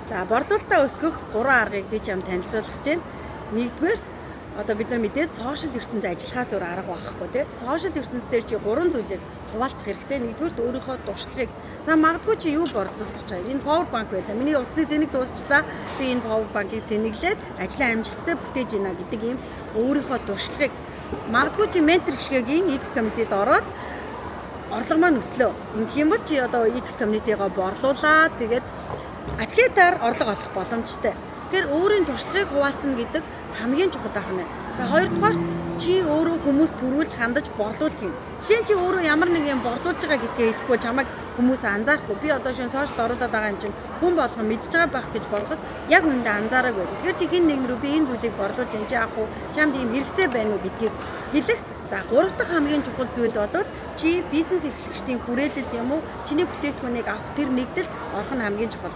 За борлуулалтаа өсгөх 3 аргыг би чам танилцуулах гэж байна. Нэгдүгээр одоо бид нар мэдээ сошиал ертөнцийн ажиллахаас өөр арга байхгүй тий. Сошиал ертөнцийн дээр чи 3 зүйлийг хуваалцах хэрэгтэй. Нэгдүгээр өөрийнхөө туршлагыг за магадгүй чи юу борлуулж байгаа. Энэ power bank байлаа. Миний утасны зэнийг дуусчлаа. Би энэ power bank-ыг зэниглээд ажлаа амжилттай бүтээж ийна гэдэг ийм өөрийнхөө туршлагыг магадгүй чи ментор гişгэгийн X community-д ороод орлого маань өслөө. Ингэх юм бол чи одоо X community-го борлуулаад тэгээд атлетаар орлого олох боломжтой. Тэгэхээр өөрийн туршлагыг хуваалцна гэдэг хамгийн чухал байна. За хоёрдугаар чи өөрөө хүмүүс төрүүлж хандаж борлуулах юм. Жишээ нь чи өөрөө ямар нэг юм борлуулж байгаа гэдгээ хэлэхгүй чамайг хүмүүс анзаарахгүй. Би одоо шин сошиалд оруулаад байгаа юм чинь хүн болгон мэдж байгаа байх гэж болгоход яг үүндээ анзаараагүй. Тэгэхээр чи хин нэг рүү би энэ зүйлийг борлуулж энэ чи яах вэ? Чамд ийм хэрэгцээ байна уу гэдгийг хэлэх. За гурав дахь хамгийн чухал зүйл бол чи бизнес эрхлэгчдийн хүрээлэлд юм уу чиний бүтээгдэхүүнийг авах тэр нэгдэлд орох нь хамгийн чухал.